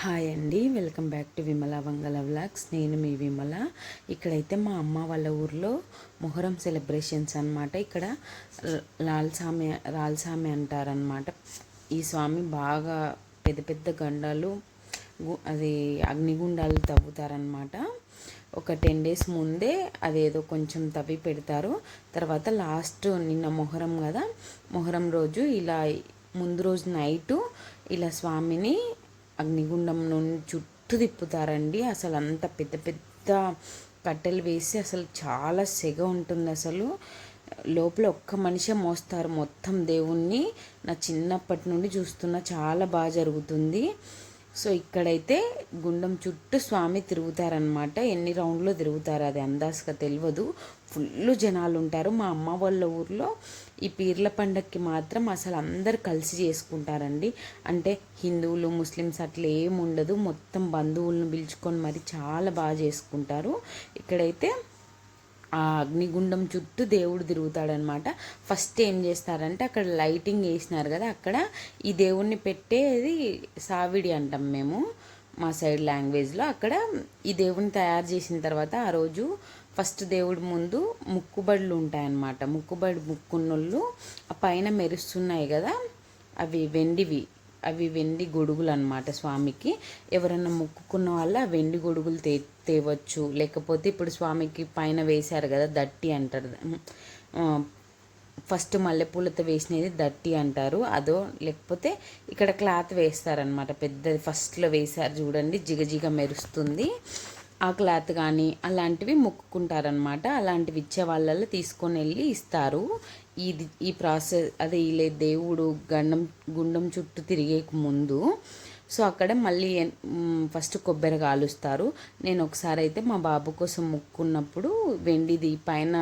Hi అండి, welcome back to Vimala Vangala vlogs. నేను మీ విమల. ఇక్కడైతే మా అమ్మ వాళ్ళ ఊర్లో మొహరం సెలబ్రేషన్స్ అనమాట. ఇక్కడ రాల్సామి అంటారనమాట. ఈ స్వామి బాగా పెద్ద పెద్ద గండాలు అది అగ్నిగుండాలు తవ్వుతారనమాట. ఒక 10 days ముందే అదేదో కొంచెం తవ్వి పెడతారు. తర్వాత లాస్ట్ నిన్న మొహరం కదా, మొహరం రోజు ఇలా ముందు రోజు నైటు ఇలా స్వామిని అగ్నిగుండం నుండి చుట్టూ తిప్పుతారండి. అసలు అంత పెద్ద పెద్ద కట్టెలు వేసి అసలు చాలా సెగ ఉంటుంది. అసలు లోపల ఒక్క మనిషే మోస్తారు మొత్తం దేవుణ్ణి. నా చిన్నప్పటి నుండి చూస్తున్నా, చాలా బాగా జరుగుతుంది. సో ఇక్కడైతే గుండం చుట్టూ స్వామి తిరుగుతారనమాట. ఎన్ని రౌండ్లో తిరుగుతారు అది అందాజుగా తెలియదు. ఫుల్ జనాలు ఉంటారు. మా అమ్మ వాళ్ళ ఊర్లో ఈ పీర్ల పండగకి మాత్రం అసలు అందరు కలిసి చేసుకుంటారండి. అంటే హిందువులు ముస్లిమ్స్ అట్లా ఏమి ఉండదు. మొత్తం బంధువులను పిలుచుకొని మరి చాలా బాగా చేసుకుంటారు. ఇక్కడైతే ఆ అగ్నిగుండం చుట్టూ దేవుడు తిరుగుతాడనమాట. ఫస్ట్ ఏం చేస్తారంటే అక్కడ లైటింగ్ వేసినారు కదా, అక్కడ ఈ దేవుణ్ణి పెట్టేది సావిడి అంటాం మేము మా సైడ్ లాంగ్వేజ్లో. అక్కడ ఈ దేవుని తయారు చేసిన తర్వాత ఆ రోజు ఫస్ట్ దేవుడి ముందు ముక్కుబడులు ఉంటాయన్నమాట. ముక్కుబడి ముక్కున్నోళ్ళు ఆ పైన మెరుస్తున్నాయి కదా, అవి వెండి గొడుగులు అనమాట. స్వామికి ఎవరన్నా మొక్కుకున్న వాళ్ళ వెండి గొడుగులు తేవచ్చు. లేకపోతే ఇప్పుడు స్వామికి పైన వేశారు కదా దట్టి అంటారు, ఫస్ట్ మల్లెపూలతో వేసినది దట్టి అంటారు అదో. లేకపోతే ఇక్కడ క్లాత్ వేస్తారనమాట, పెద్దది ఫస్ట్లో వేశారు చూడండి, జిగజిగ మెరుస్తుంది. ఆ క్లాత్ కానీ అలాంటివి మొక్కుకుంటారనమాట. అలాంటివి ఇచ్చే వాళ్ళల్లో తీసుకొని వెళ్ళి ఇస్తారు. ఈ ప్రాసెస్ అదే ఇలా దేవుడు గుండం చుట్టూ తిరిగే ముందు. సో అక్కడ మళ్ళీ ఫస్ట్ కొబ్బరి కాలుస్తారు. నేను ఒకసారి అయితే మా బాబు కోసం మొక్కున్నప్పుడు వెండిది పైన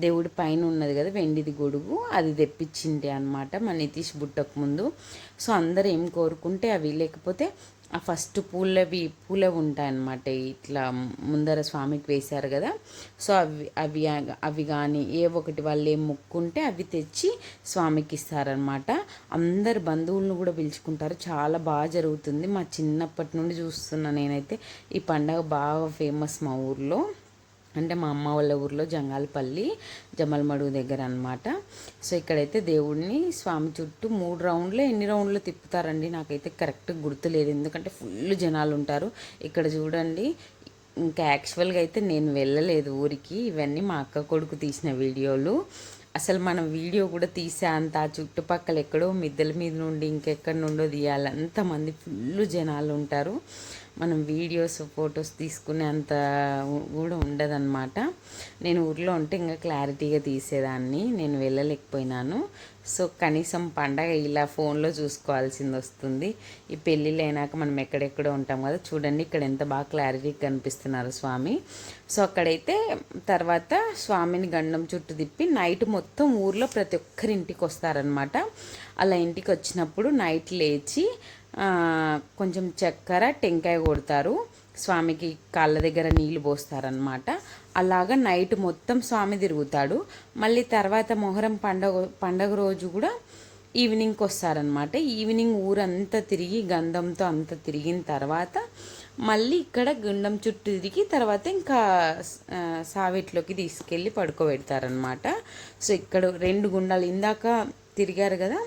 దేవుడి పైన ఉన్నది కదా వెండిది గొడుగు, అది తెప్పించింది అనమాట మా నితీష్ బుట్టకు ముందు. సో అందరు ఏం కోరుకుంటే అవి, లేకపోతే ఆ ఫస్ట్ పూలవి ఉంటాయన్నమాట. ఇట్లా ముందర స్వామికి వేశారు కదా, సో అవి కానీ ఏ ఒకటి వాళ్ళు ఏం మొక్కుంటే అవి తెచ్చి స్వామికి ఇస్తారనమాట. అందరు బంధువులను కూడా పిలుచుకుంటారు. చాలా బాగా జరుగుతుంది. మా చిన్నప్పటి నుండి చూస్తున్నా నేనైతే. ఈ పండగ బాగా ఫేమస్ మా ఊర్లో. అంటే మా అమ్మ వాళ్ళ ఊర్లో జంగాలపల్లి జమల్మడుగు దగ్గర అనమాట. సో ఇక్కడైతే దేవుడిని స్వామి చుట్టూ 3 రౌండ్లో ఎన్ని రౌండ్లో తిప్పుతారండి, నాకైతే కరెక్ట్గా గుర్తులేదు. ఎందుకంటే ఫుల్ జనాలు ఉంటారు. ఇక్కడ చూడండి, ఇంకా యాక్చువల్గా అయితే నేను వెళ్ళలేదు ఊరికి. ఇవన్నీ మా అక్క కొడుకు తీసిన వీడియోలు. అసలు మనం వీడియో కూడా తీసే అంత ఆ చుట్టుపక్కల ఎక్కడో మిద్దెల మీద నుండి ఇంకెక్కడి నుండో తీయాలి, అంతమంది ఫుల్ జనాలు ఉంటారు. మనం వీడియోస్ ఫొటోస్ తీసుకునే అంత కూడా ఉండదన్నమాట. నేను ఊర్లో ఉంటే ఇంకా క్లారిటీగా తీసేదాన్ని, నేను వెళ్ళలేకపోయినాను. సో కనీసం పండగ ఇలా ఫోన్లో చూసుకోవాల్సింది వస్తుంది. ఈ పెళ్ళిళ్ళు అయినాక మనం ఎక్కడెక్కడో ఉంటాం కదా, చూడండి ఇక్కడ ఎంత బాగా క్లారిటీగా కనిపిస్తున్నారు స్వామి. సో అక్కడైతే తర్వాత స్వామిని గండం చుట్టూ తిప్పి నైట్ మొత్తం ఊర్లో ప్రతి ఒక్కరి ఇంటికి వస్తారనమాట. అలా ఇంటికి వచ్చినప్పుడు నైట్ లేచి కొంచెం చక్కెర టెంకాయ కొడతారు, స్వామికి కాళ్ళ దగ్గర నీళ్ళు పోస్తారనమాట. అలాగా నైట్ మొత్తం స్వామి తిరుగుతాడు. మళ్ళీ తర్వాత మొహరం పండగ రోజు కూడా ఈవినింగ్కి వస్తారనమాట. ఈవినింగ్ ఊరంతా తిరిగి గంధంతో అంతా తిరిగిన తర్వాత మళ్ళీ ఇక్కడ గుండం చుట్టూ తిరిగి తర్వాత ఇంకా సావిట్లోకి తీసుకెళ్ళి పడుకోబెడతారనమాట. సో ఇక్కడ 2 గుండాలు ఇందాక తిరిగారు కదా,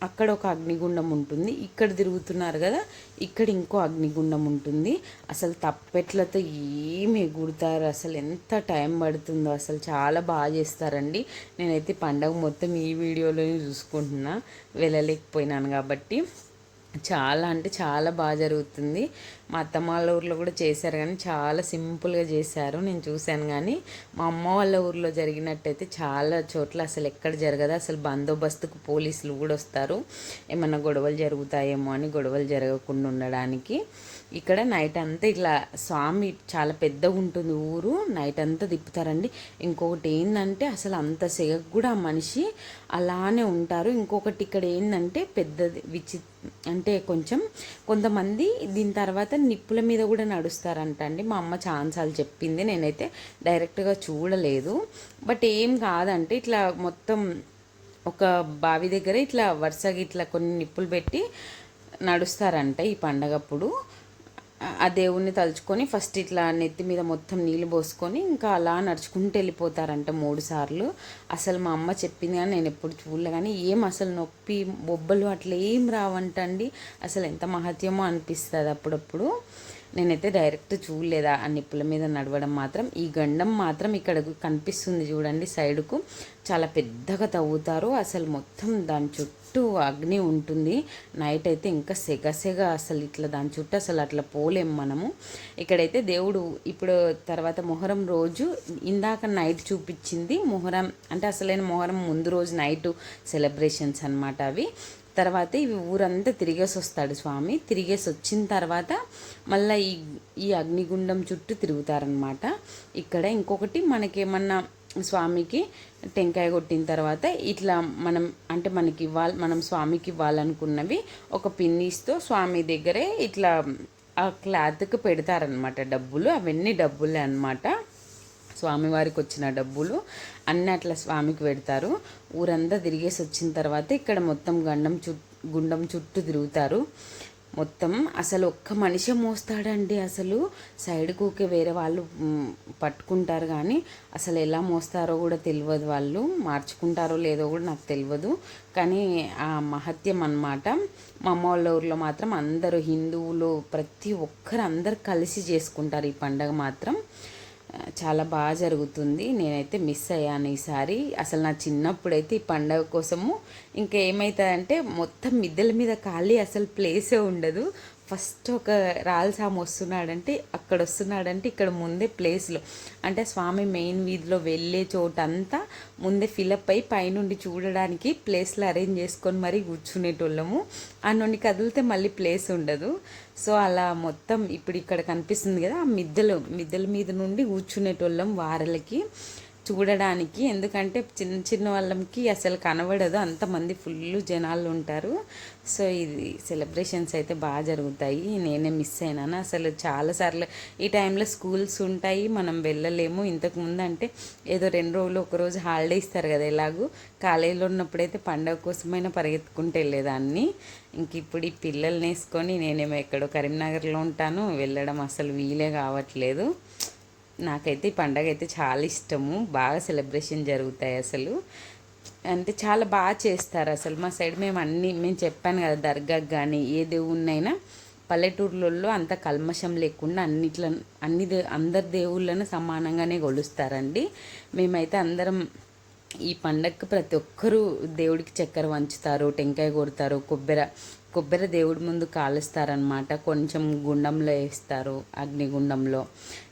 అక్కడ ఒక అగ్నిగుండం ఉంటుంది. ఇక్కడ తిరుగుతున్నారు కదా, ఇక్కడ ఇంకో అగ్నిగుండం ఉంటుంది. అసలు తప్పెట్లతో ఏమి ఎగురుతారు, అసలు ఎంత టైం పడుతుందో, అసలు చాలా బాగా చేస్తారండి. నేనైతే పండగ మొత్తం ఈ వీడియోలోనే చూసుకుంటున్నా, వెళ్ళలేకపోయినాను కాబట్టి. చాలా అంటే చాలా బాగా జరుగుతుంది. మా అత్తమ్మ వాళ్ళ ఊర్లో కూడా చేశారు కానీ చాలా సింపుల్గా చేశారు, నేను చూశాను. కానీ మా అమ్మ వాళ్ళ ఊర్లో జరిగినట్టయితే చాలా చోట్ల అసలు ఎక్కడ జరగదు. అసలు బందోబస్తుకు పోలీసులు కూడా వస్తారు, ఏమన్నా గొడవలు జరుగుతాయేమో అని, గొడవలు జరగకుండా ఉండడానికి. ఇక్కడ నైట్ అంతా ఇట్లా స్వామి చాలా పెద్దగా ఉంటుంది ఊరు, నైట్ అంతా తిప్పుతారండి. ఇంకొకటి ఏంటంటే అసలు అంత సెగకు కూడా ఆ మనిషి అలానే ఉంటారు. ఇంకొకటి ఇక్కడ ఏంటంటే పెద్దది అంటే కొంతమంది దీని తర్వాత నిప్పుల మీద కూడా నడుస్తారంట అండి. మా అమ్మ చాలాసార్లు చెప్పింది, నేనైతే డైరెక్ట్గా చూడలేదు. బట్ ఏం కాదంటే ఇట్లా మొత్తం ఒక బావి దగ్గర ఇట్లా వరుసగా ఇట్లా కొన్ని నిప్పులు పెట్టి నడుస్తారంట ఈ పండగప్పుడు. ఆ దేవుణ్ణి తలుచుకొని ఫస్ట్ ఇట్లా నెత్తి మీద మొత్తం నీళ్ళు పోసుకొని ఇంకా అలా నడుచుకుంటూ వెళ్ళిపోతారంట 3 సార్లు. అసలు మా అమ్మ చెప్పింది కానీ నేను ఎప్పుడు చూడలే, కానీ ఏం అసలు నొప్పి బొబ్బలు అట్లా ఏం రావంటండి. అసలు ఎంత మహత్యమో అనిపిస్తుంది అప్పుడప్పుడు. నేనైతే డైరెక్ట్ చూడలేదా ఆ నిప్పుల మీద నడవడం మాత్రం. ఈ గండం మాత్రం ఇక్కడ కనిపిస్తుంది చూడండి సైడుకు, చాలా పెద్దగా తవ్వుతారు. అసలు మొత్తం దాని చుట్టూ అగ్ని ఉంటుంది. నైట్ అయితే ఇంకా సెగ అసలు ఇట్లా దాని చుట్టూ అసలు అట్లా పోలేం మనము. ఇక్కడైతే దేవుడు ఇప్పుడు తర్వాత మొహరం రోజు ఇందాక నైట్ చూపించింది మొహరం అంటే అసలైన మొహరం ముందు రోజు నైటు సెలబ్రేషన్స్ అనమాట అవి. తర్వాత ఇవి ఊరంతా తిరిగేసి వస్తాడు స్వామి. తిరిగేసి వచ్చిన తర్వాత మళ్ళీ ఈ అగ్నిగుండం చుట్టూ తిరుగుతారనమాట. ఇక్కడ ఇంకొకటి మనకేమన్నా స్వామికి టెంకాయ కొట్టిన తర్వాత ఇట్లా మనం అంటే మనం స్వామికి ఇవ్వాలనుకున్నవి ఒక పిన్నీస్తో స్వామి దగ్గరే ఇట్లా ఆ క్లాత్కి పెడతారనమాట డబ్బులు. అవన్నీ డబ్బులే అనమాట, స్వామివారికి వచ్చిన డబ్బులు అన్నీ అట్లా స్వామికి పెడతారు. ఊరంతా తిరిగేసి వచ్చిన తర్వాత ఇక్కడ మొత్తం గుండం చుట్టూ తిరుగుతారు మొత్తం. అసలు ఒక్క మనిషి మోస్తాడండి. అసలు సైడ్కి వేరే వాళ్ళు పట్టుకుంటారు కానీ అసలు ఎలా మోస్తారో కూడా తెలియదు, వాళ్ళు మార్చుకుంటారో లేదో కూడా నాకు తెలియదు. కానీ ఆ మహత్యం అన్నమాట. మా అమ్మ వాళ్ళ ఊర్లో మాత్రం అందరూ హిందువులు ప్రతి ఒక్కరు అందరు కలిసి చేసుకుంటారు ఈ పండగ మాత్రం. చాలా బాగా జరుగుతుంది. నేనైతే మిస్ అయ్యాను ఈసారి. అసలు నా చిన్నప్పుడైతే ఈ పండగ కోసము ఇంకా ఏమవుతుందంటే మొత్తం మిద్దెల మీద ఖాళీ అసలు ప్లేసే ఉండదు. ఫస్ట్ ఒక రాల్సాము వస్తున్నాడంటే ఇక్కడ ముందే ప్లేస్లో అంటే స్వామి మెయిన్ వీధిలో వెళ్ళే చోట అంతా ముందే ఫిలప్ అయ్యి పైనుండి చూడడానికి ప్లేస్లో అరేంజ్ చేసుకొని మరీ కూర్చునేటోళ్ళము. ఆ నుండి కదిలితే మళ్ళీ ప్లేస్ ఉండదు. సో అలా మొత్తం ఇప్పుడు ఇక్కడ కనిపిస్తుంది కదా ఆ మిద్దెల మీద నుండి కూర్చునేటోళ్ళం వారలకి చూడడానికి. ఎందుకంటే చిన్న వాళ్ళకి అసలు కనబడదు, అంతమంది ఫుల్ జనాలు ఉంటారు. సో ఇది సెలబ్రేషన్స్ అయితే బాగా జరుగుతాయి. నేనే మిస్ అయినాను అసలు చాలాసార్లు. ఈ టైంలో స్కూల్స్ ఉంటాయి, మనం వెళ్ళలేము. ఇంతకుముందు అంటే ఏదో 2 రోజులు 1 రోజు హాలిడే ఇస్తారు కదా, ఎలాగూ కాలేజీలో ఉన్నప్పుడైతే పండగ కోసమైనా పరిగెత్తుకుంటూ వెళ్ళేదాన్ని. ఇంక ఇప్పుడు ఈ పిల్లల్ని వేసుకొని నేనేమో ఎక్కడో కరీంనగర్లో ఉంటాను, వెళ్ళడం అసలు వీలే కావట్లేదు. నాకైతే ఈ పండగ అయితే చాలా ఇష్టము. బాగా సెలబ్రేషన్ జరుగుతాయి అసలు, అంటే చాలా బాగా చేస్తారు అసలు. మా సైడ్ మేము చెప్పాను కదా దర్గాకి కానీ ఏ దేవుణ్ణైనా పల్లెటూర్లలో అంత కల్మషం లేకుండా అందరి దేవుళ్ళను సమానంగానే కొలుస్తారండి. మేమైతే అందరం ఈ పండగకి ప్రతి ఒక్కరూ దేవుడికి చక్కెర వంచుతారు, టెంకాయ కొడతారు, కొబ్బరి దేవుడి ముందు కాలుస్తారనమాట. కొంచెం గుండంలో వేస్తారు, అగ్నిగుండంలో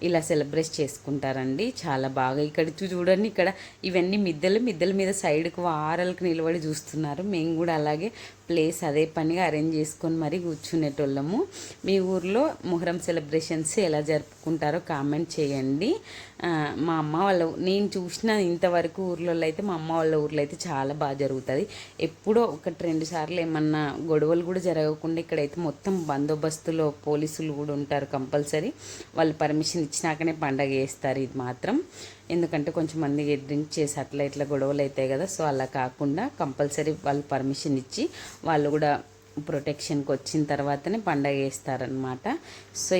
ఇలా సెలబ్రేట్ చేసుకుంటారండి. చాలా బాగా ఇక్కడ చూడండి, ఇక్కడ ఇవన్నీ మిద్దెల మీద సైడ్కి వారలకు నిలబడి చూస్తున్నారు. మేము కూడా అలాగే ప్లేస్ అదే పనిగా అరేంజ్ చేసుకొని మరీ కూర్చునేటోళ్ళము. మీ ఊర్లో మొహరం సెలబ్రేషన్స్ ఎలా జరుపుకుంటారో కామెంట్ చేయండి. మా అమ్మ వాళ్ళ నేను చూసిన ఇంతవరకు ఊర్లలో అయితే మా అమ్మ వాళ్ళ ఊర్లో అయితే చాలా బాగా జరుగుతుంది. ఎప్పుడో 1-2 సార్లు ఏమన్నా గొడవలు కూడా జరగకుండా ఇక్కడైతే మొత్తం బందోబస్తులో పోలీసులు కూడా ఉంటారు కంపల్సరీ. వాళ్ళు పర్మిషన్ ఇచ్చినాకనే పండగ చేస్తారు ఇది మాత్రం. ఎందుకంటే కొంచెం మంది డ్రింక్ చేసి అట్లా ఇట్లా గొడవలు అవుతాయి కదా, సో అలా కాకుండా కంపల్సరీ వాళ్ళు పర్మిషన్ ఇచ్చి వాళ్ళు కూడా ప్రొటెక్షన్కి వచ్చిన తర్వాతనే పండగ చేస్తారనమాట. సో